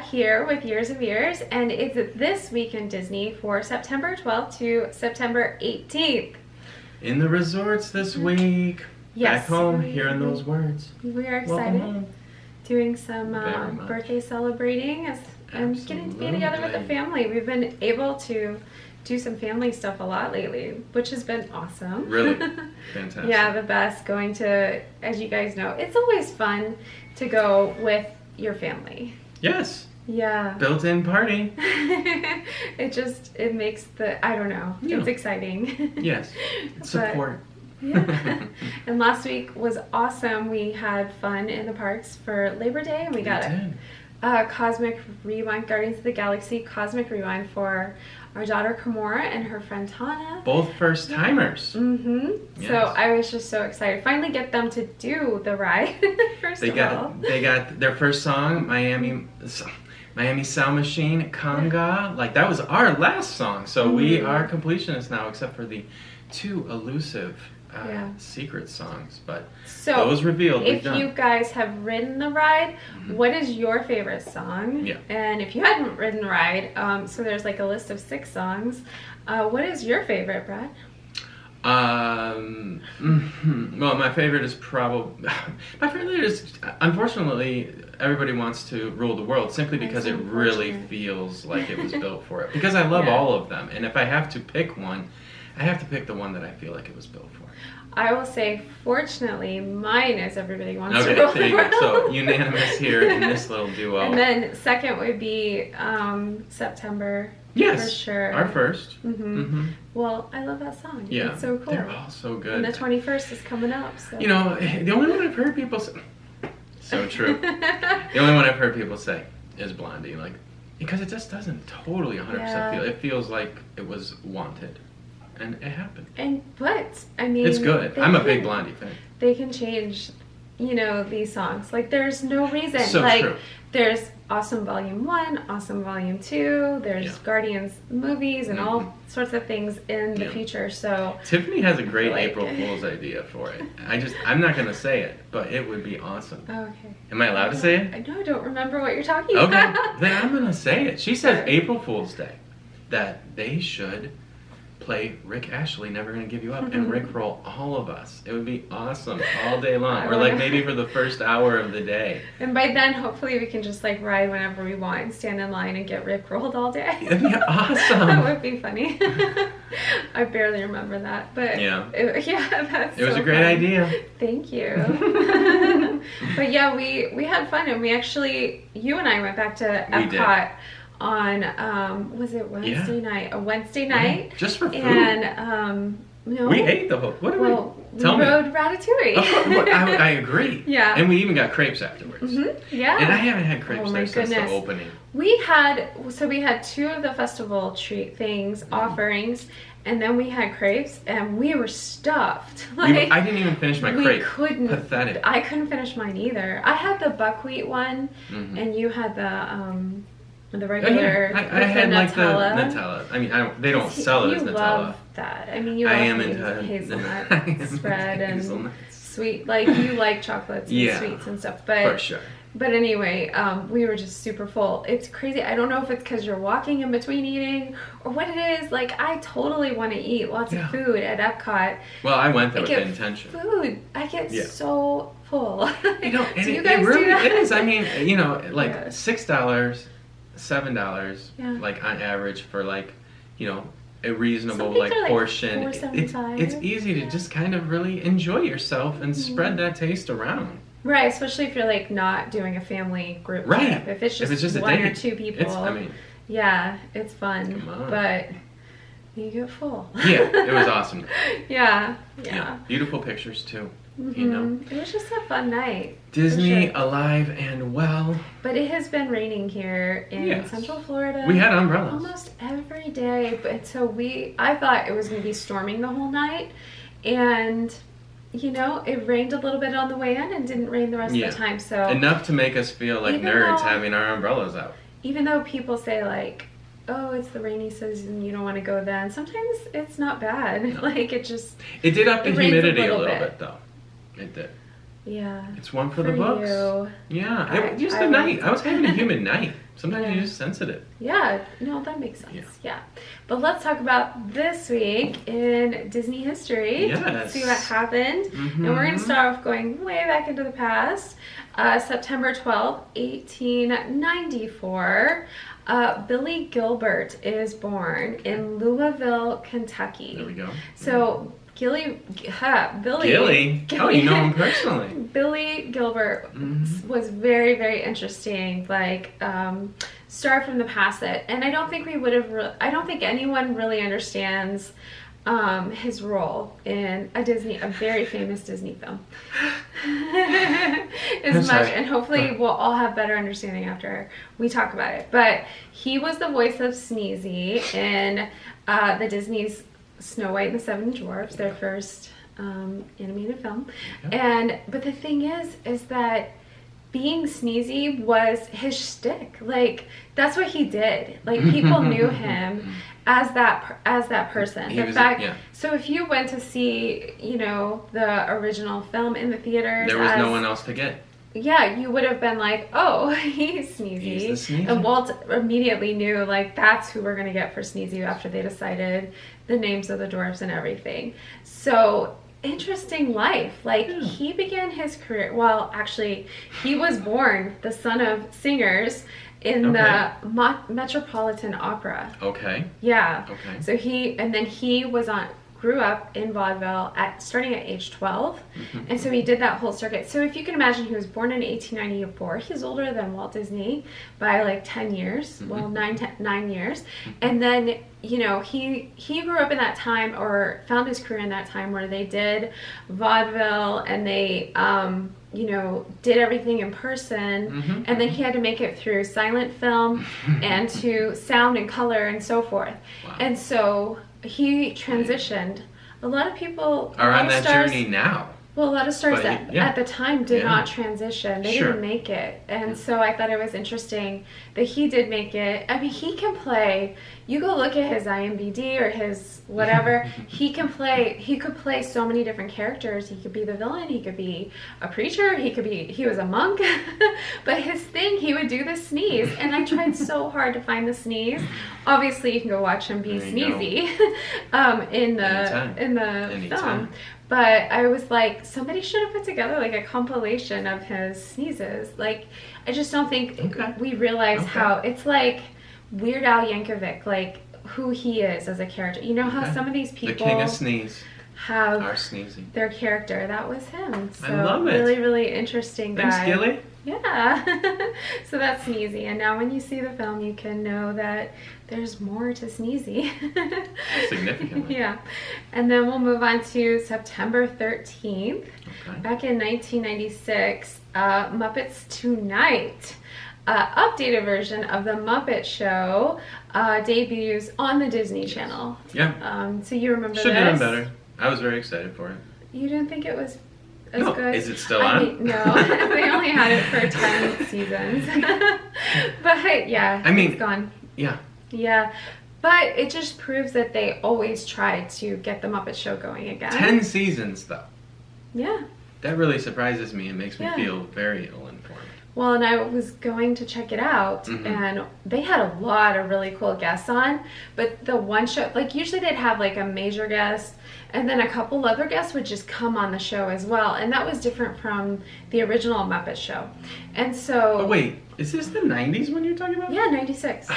back here with Years of Years, and it's This Week in Disney for September 12th to September 18th. In the resorts this week. Yes. Back home, hearing those words. We are Welcome excited. home. Doing some Very much. birthday celebrating and getting to be together with the Absolutely. family. We've been able to do some family stuff a lot lately, which has been awesome. Really? Fantastic. Yeah, the best. Going to, as you guys know, it's always fun to go with your family. Yes. Yeah. Built-in party. it makes I don't know. Yeah. It's exciting. Yes. Support. Yeah. And last week was awesome. We had fun in the parks for Labor Day, and we got a Cosmic Rewind, Guardians of the Galaxy Cosmic Rewind for our daughter Kimora and her friend Tana. Both first timers. Mm-hmm. Yes. So I was just so excited. Finally get them to do the ride. They got their first song, Miami Sound Machine, Conga. Like, that was our last song. So we are completionists now, except for the two elusive secret songs. But so those revealed. If you guys have ridden the ride, what is your favorite song? Yeah. And if you hadn't ridden the ride, so there's like a list of 6 songs. What is your favorite, Brad? Well, my favorite is unfortunately, everybody wants to rule the world simply because it really feels like it was built for it. Because I love all of them, and if I have to pick one, I have to pick the one that I feel like it was built for. I will say, fortunately, mine is Everybody Wants to Okay, Rule there the you World. go. So unanimous here in this little duo. And then second would be September. Yes, for sure. our first. Well, I love that song. Yeah, It's so cool. they're all so good. And the 21st is coming up. So. You know, the only one I've heard people say, so true. The only one I've heard people say is Blondie, like, because it just doesn't totally 100% feel. It feels like it was wanted, and it happened. But I mean, It's good. I'm a big Blondie fan. They can change, these songs. Like, there's no reason. So like, true. There's Awesome Volume 1, Awesome Volume 2, there's Guardians movies and all sorts of things in the future, so... Tiffany has a great April Fool's idea for it. I'm not going to say it, but it would be awesome. Okay. Am I allowed to say it? I know, I don't remember what you're talking Okay, about. then I'm going to say it. She says April Fool's Day, that they should play Rick Ashley, Never Gonna Give You Up, and Rickroll all of us. It would be awesome all day long, or like maybe for the first hour of the day. And by then, hopefully, we can just like ride whenever we want and stand in line and get Rickrolled all day. That'd be awesome. That would be funny. I barely remember that, but that's It was so a great fun. idea. Thank you. But yeah, we had fun, and we actually, you and I went back to Epcot on was it Wednesday night? A Wednesday night, just for food. And no, we ate the whole. What did we? Tell me. We rode Ratatouille. I agree. Yeah, and we even got crepes afterwards. Yeah, and I haven't had crepes there since the opening. We had 2 of the festival treat things offerings. And then we had crepes, and we were stuffed. Like, I didn't even finish my crepe. Pathetic. I couldn't finish mine either. I had the buckwheat one, and you had the regular. I had the like Nutella. the Nutella. I mean, they don't sell it as Nutella. You love that. I mean, you love hazelnut spread and sweet. Like, you like chocolates and sweets and stuff. But for sure. But anyway, we were just super full. It's crazy. I don't know if it's because you're walking in between eating or what it is. Like, I totally want to eat lots of food at Epcot. Well, I went there with the intention. Food. I get so full. And do you it guys really do that? is. I mean, like $6, $7, like on average for like, a reasonable like portion. It's easy to just kind of really enjoy yourself and spread that taste around. Right, especially if you're like not doing a family group trip. If it's just one or 2 people. It's fun. But you get full. Yeah, it was awesome. Yeah. Beautiful pictures too. It was just a fun night. Disney alive and well. But it has been raining here in Central Florida. We had umbrellas almost every day. But so I thought it was going to be storming the whole night, and it rained a little bit on the way in and didn't rain the rest of the time. So enough to make us feel like nerds having our umbrellas out. Even though people say like, oh, it's the rainy season, you don't want to go then. Sometimes it's not bad. No. Like, it did up the humidity a little bit though. It did. Yeah. It's one for the books. You. Yeah. Just the night. I was having a humid night. Sometimes you're just sensitive. Yeah, no, that makes sense. Yeah. But let's talk about this week in Disney history. Yes. See what happened. And we're going to start off going way back into the past. September 12th, 1894. Billy Gilbert is born in Louisville, Kentucky. There we go. So Billy. Oh, you know him personally. Billy Gilbert was very, very interesting. Like, star from the past that, and I don't think we would have. I don't think anyone really understands his role in a very famous Disney film. And hopefully we'll all have better understanding after we talk about it. But he was the voice of Sneezy in the Disney's Snow White and the Seven Dwarfs, their first animated film. But the thing is that being Sneezy was his shtick. Like, that's what he did. Like, people knew him as that person. So if you went to see, the original film in the theaters, there was no one else to get. Yeah, you would have been like, oh, he's Sneezy. He's the Sneezy. And Walt immediately knew, like, that's who we're going to get for Sneezy after they decided the names of the dwarfs and everything. So, interesting life. Like, he began his career, well, actually, he was born the son of singers in the Metropolitan Opera. Okay. Yeah. Okay. So he grew up in vaudeville starting at age 12, and so he did that whole circuit. So if you can imagine, he was born in 1894. He's older than Walt Disney by like 10 years, well, 9 years, and then he grew up in that time, or found his career in that time, where they did vaudeville and they did everything in person, and then he had to make it through silent film and to sound and color and so forth. Wow. And so he transitioned. A lot of people are on that journey now. Well, a lot of stars at the time did not transition. They didn't make it. And so I thought it was interesting that he did make it. I mean, he can play. You go look at his IMDb or his whatever. He could play so many different characters. He could be the villain. He could be a preacher. He was a monk. But his thing, he would do the sneeze. And I tried so hard to find the sneeze. Obviously, you can go watch him be Sneezy in the film. But I was like, somebody should have put together like a compilation of his sneezes. Like, I just don't think we realize how it's like Weird Al Yankovic, like who he is as a character. You know how some of these people, the King of Sneeze, have Sneezy. Their character. That was him. So I love it. Really, really interesting guy. Thanks, Gilly. Yeah. So that's Sneezy. And now when you see the film, you can know that there's more to Sneezy. Significantly. Yeah. And then we'll move on to September 13th. Okay. Back in 1996, Muppets Tonight, updated version of the Muppet Show, debuts on the Disney Channel. Yeah. So you remember this? Should have done better. I was very excited for it. You didn't think it was as good? Is it still on? No, they only had it for 10 seasons. But yeah, it's gone. Yeah. Yeah, but it just proves that they always try to get the Muppet Show going again. 10 seasons, though. Yeah. That really surprises me. It makes me feel very ill-informed. Well, and I was going to check it out, and they had a lot of really cool guests on, but the one show, like usually they'd have like a major guest, and then a couple other guests would just come on the show as well, and that was different from the original Muppet Show. And so... Oh, wait, is this the 90s when you're talking about? Yeah, 96.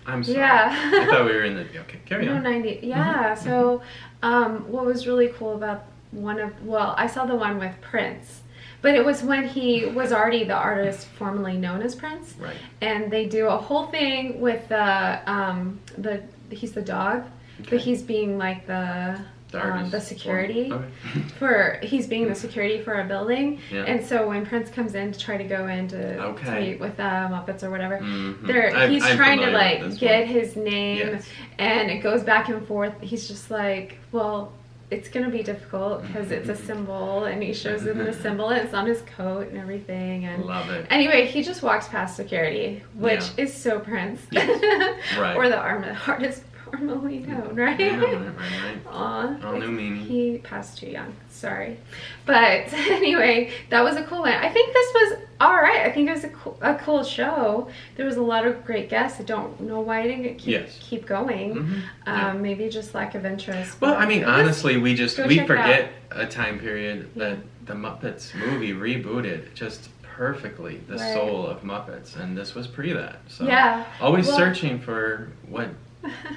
I'm sorry. Yeah. I thought we were in the... Okay, carry on. No, 90. Yeah, so what was really cool about I saw the one with Prince. But it was when he was already the artist formerly known as Prince. Right. And they do a whole thing with he's the dog, but he's being like the security he's being the security for a building. Yeah. And so when Prince comes in to try to go in to meet with the Muppets or whatever, he's trying to like get his name, and it goes back and forth. He's just like, well, it's going to be difficult because it's a symbol, and he shows him the symbol, and it's on his coat and everything. And love it. Anyway, he just walks past security, which is so Prince. Yes. Right. Or the artist formerly known, right? Right. Aw, All new meaning. he passed too young. Sorry, but anyway, that was a cool one. I think this was all right. I think it was a cool show. There was a lot of great guests. I don't know why I didn't keep going. Maybe just lack of interest. Well, I mean, honestly, we forget a time period that the Muppets movie rebooted just perfectly the soul of Muppets, and this was pre that. So always searching for what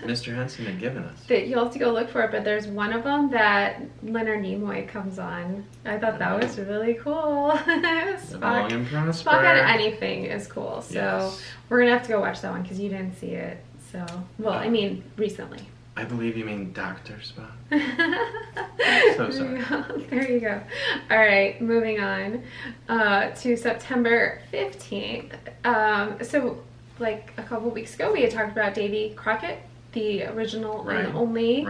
Mr. Henson had given us. You'll have to go look for it, but there's one of them that Leonard Nimoy comes on. I thought that was really cool. Long and prosper. Spock on anything is cool, so we're gonna have to go watch that one because you didn't see it. So, well, I mean, recently. I believe you mean Dr. Spock. So sorry. There you go. All right, moving on to September 15th. So, like a couple weeks ago, we had talked about Davy Crockett, the original and only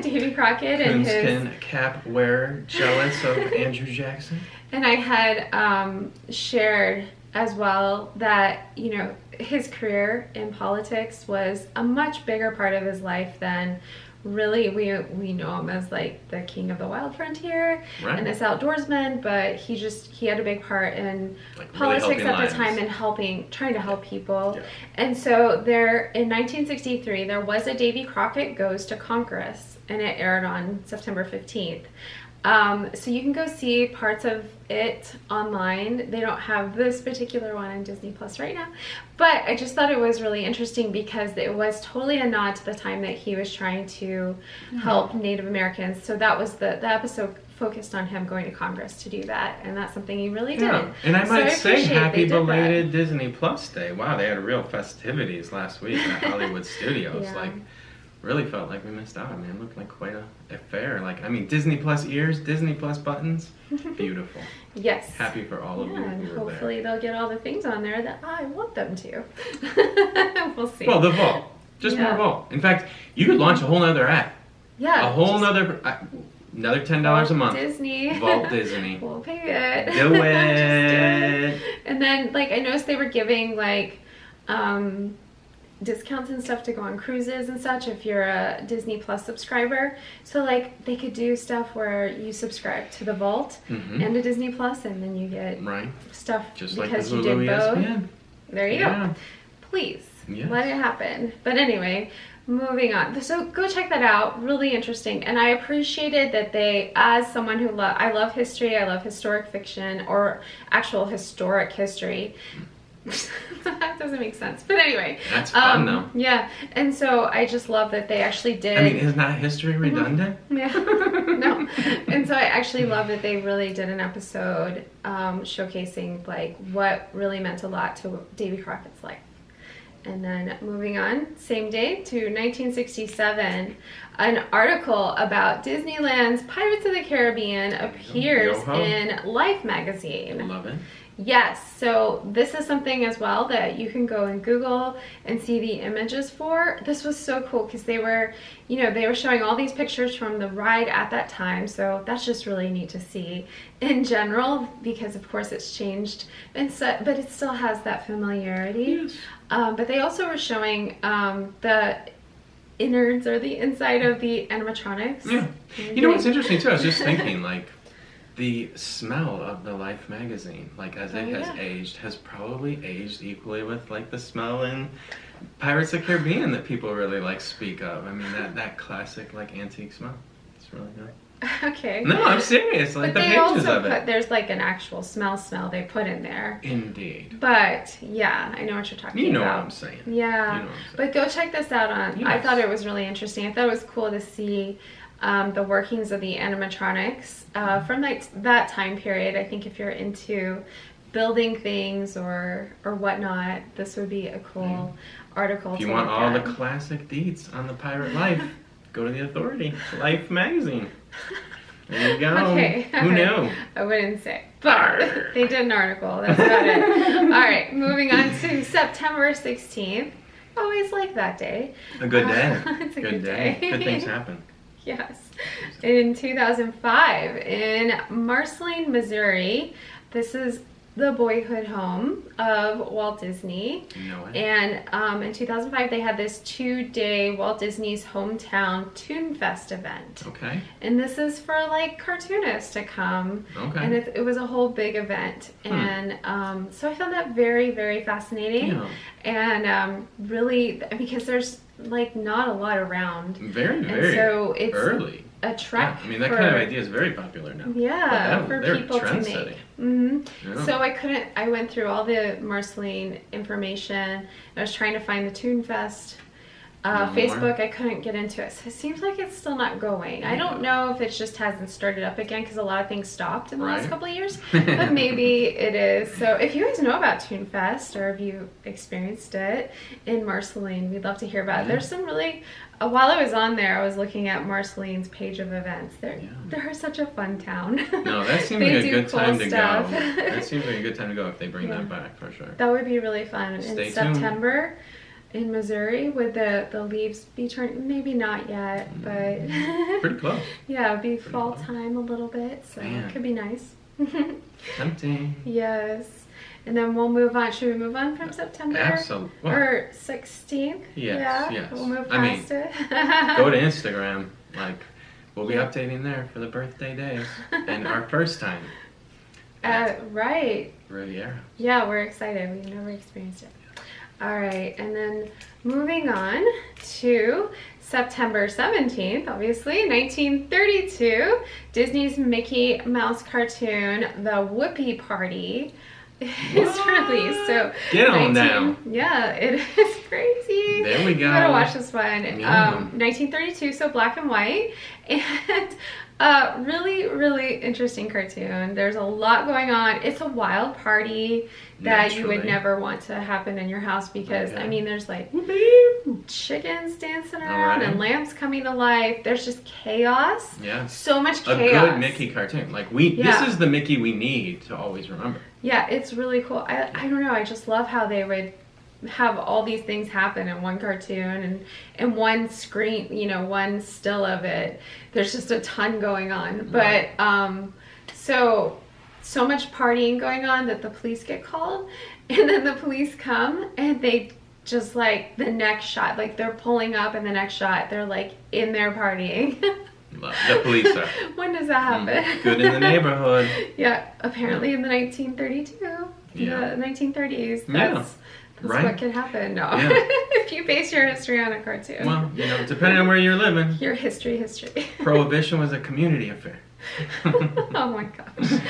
Davy Crockett, and his coonskin cap wearer, jealous of Andrew Jackson. And I had shared as well that, you know, his career in politics was a much bigger part of his life than really we know him as like the king of the wild frontier and this outdoorsman, but he had a big part in like politics really at the time and trying to help people. And so there in 1963 there was a Davy Crockett Goes to Congress, and it aired on September 15th. So you can go see parts of it online. They don't have this particular one on Disney Plus right now, but I just thought it was really interesting because it was totally a nod to the time that he was trying to help Native Americans. So that was the episode focused on him going to Congress to do that, and that's something he really did. And I might say happy belated Disney Plus Day. Wow, they had real festivities last week at Hollywood Studios. Like, really felt like we missed out. I mean, it looked like quite a fair. Like, I mean, Disney Plus ears, Disney Plus buttons, beautiful. Yes. Happy for all of you and who were hopefully they'll get all the things on there that I want them to. We'll see. Well, the vault, just more vault. In fact, you could launch a whole nother app. Yeah. A whole nother $10 a month. Disney. Vault Disney. We'll pay it. Do it. Just do it. And then, like, I noticed they were giving like discounts and stuff to go on cruises and such if you're a Disney Plus subscriber. So like they could do stuff where you subscribe to the Vault and a Disney Plus, and then you get stuff just because like you did both. ESPN. There you go. Please let it happen. But anyway, moving on. So go check that out. Really interesting. And I appreciated that they, as someone who I love history, I love historic fiction or actual historic history. That doesn't make sense, but anyway, that's fun though. Yeah, and so I just love that they actually did. I mean, isn't that history redundant? Yeah, no. And so I actually love that they really did an episode showcasing like what really meant a lot to Davy Crockett's life. And then moving on, same day to 1967, an article about Disneyland's Pirates of the Caribbean appears in Life magazine. Love it. Yes, so this is something as well that you can go and Google and see the images for. This was so cool because they were showing all these pictures from the ride at that time, so that's just really neat to see in general because of course it's changed, but it still has that familiarity. Yes. But they also were showing the innards or the inside of the animatronics. Yeah. You know what's interesting too? I was just thinking like, the smell of the Life magazine, like as it has aged, has probably aged equally with like the smell in Pirates of the Caribbean that people really like speak of. I mean that classic like antique smell. It's really good. Okay. No, I'm serious. Like but the they pages also of it. There's like an actual smell they put in there. Indeed. But yeah, I know what you're talking about. You know what I'm saying. Yeah. You know what I'm saying. But go check this out on. Yes. I thought it was really interesting. I thought it was cool to see the workings of the animatronics from that time period. I think if you're into building things or whatnot, this would be a cool article. If you want all the classic deets on the pirate life, go to the Authority Life magazine. There you go. Okay. Who knew? I wouldn't say, but they did an article. That's about it. All right, moving on to September 16th. Always like that day. A good day. It's a good day. Good things happen. Yes. In 2005, in Marceline, Missouri, this is the boyhood home of Walt Disney. No way. And in 2005, they had this 2-day Walt Disney's Hometown Toonfest event. Okay. And this is for like cartoonists to come. Okay. And it was a whole big event. And so I found that very, very fascinating. Yeah. And really, because there's like not a lot around. Very, very so it's early. A trek. Yeah. I mean, that kind of idea is very popular now. Yeah, for people to make. Yeah. So I went through all the Marceline information. I was trying to find the Toonfest. Facebook, I couldn't get into it. So it seems like it's still not going. I don't know if it just hasn't started up again because a lot of things stopped in the last couple of years. But maybe it is. So if you guys know about Toonfest or if you experienced it in Marceline, we'd love to hear about it. There's some really... while I was on there, I was looking at Marceline's page of events. They're such a fun town. No, that seems like a good time to stuff. go. That seems like a good time to go if they bring that back, for sure. That would be really fun. Stay in September in Missouri, would the leaves be turning? Maybe not yet, but... Pretty close. Yeah, it'd be fall time a little bit, so it could be nice. Tempting. Yes. And then we'll move on. Should we move on from September? Absolutely. Or 16th? Yes, yes. We'll move past it. Go to Instagram. Like, we'll be updating there for the birthday days. And our first time. Right. Riviera. Yeah, we're excited. We've never experienced it. All right. And then moving on to September 17th, obviously, 1932, Disney's Mickey Mouse cartoon, The Whoopee Party, is released. So get on down. Yeah, it is crazy. There we go. You gotta watch this one. Yeah. 1932, so black and white, and really, really interesting cartoon. There's a lot going on. It's a wild party that you would never want to happen in your house because I mean, there's like chickens dancing around and lamps coming to life. There's just chaos. Yeah. So much chaos. A good Mickey cartoon. Like this is the Mickey we need to always remember. Yeah, it's really cool. I don't know. I just love how they would have all these things happen in one cartoon and one screen, you know, one still of it. There's just a ton going on. But so much partying going on that the police get called, and then the police come and they just like the next shot, like they're pulling up and the next shot they're like in there partying. The police are. When does that happen? Good in the neighborhood. Yeah, apparently in the 1932, the 1930s. That's what can happen. No, if you base your history on a cartoon. Well, you know, depending on where you're living. Your history. Prohibition was a community affair. Oh my gosh.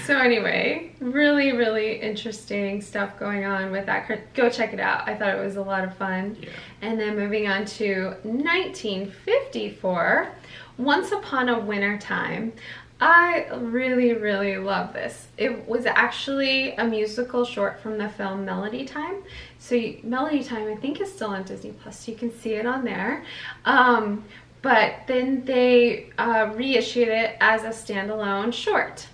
So anyway, really, really interesting stuff going on with that. Go check it out. I thought it was a lot of fun. Yeah. And then moving on to 1954, Once Upon a Wintertime. I really, really love this. It was actually a musical short from the film Melody Time. So Melody Time, I think, is still on Disney Plus. So you can see it on there. But then they reissued it as a standalone short.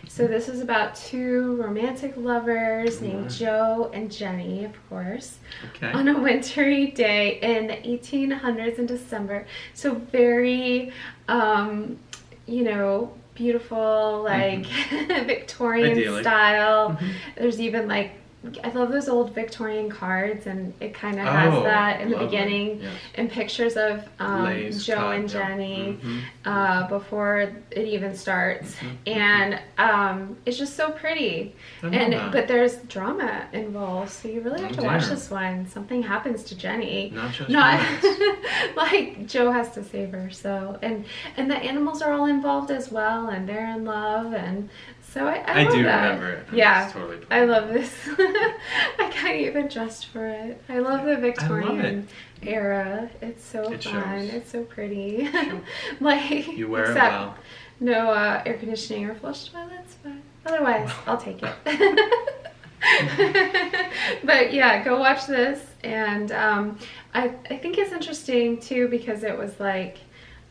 So this is about two romantic lovers named Joe and Jenny, of course, on a wintry day in the 1800s in December. So very, you know, beautiful, like Victorian style. There's even like, I love those old Victorian cards, and it kind of has that in the beginning, and pictures of Joe and Jenny before it even starts, and it's just so pretty. But there's drama involved, so you really have to watch this one. Something happens to Jenny, not like Joe has to save her. So and the animals are all involved as well, and they're in love, and so I love that. Remember it. Yeah, totally I love this. I can't even dressed for it. I love the Victorian era. It's so fun. It's so pretty. Like, you wear it well. No air conditioning or flush toilets, but otherwise, I'll take it. But yeah, go watch this, and I think it's interesting too because it was like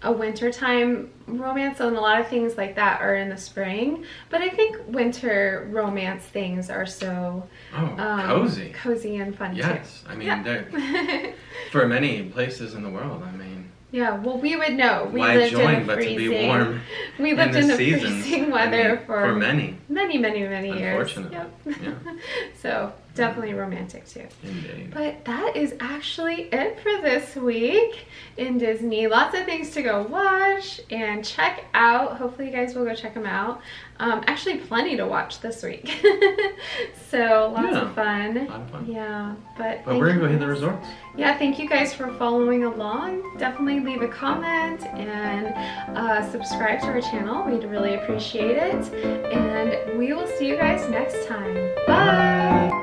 a wintertime romance, and a lot of things like that are in the spring. But I think winter romance things are so cozy and fun too. Yes, I mean, for many places in the world, I mean, Yeah, well, we would know. We Why lived join in but to be freezing. warm? We lived in the seasons. freezing weather for many years. Unfortunately. Yep. Yeah. So definitely romantic too. Indeed. But that is actually it for this week in Disney. Lots of things to go watch and check out. Hopefully you guys will go check them out. Actually plenty to watch this week. So lots of fun. A lot of fun. Yeah. But we're gonna go hit the resorts. Yeah, thank you guys for following along. Definitely leave a comment and subscribe to our channel. We'd really appreciate it. And we will see you guys next time. Bye!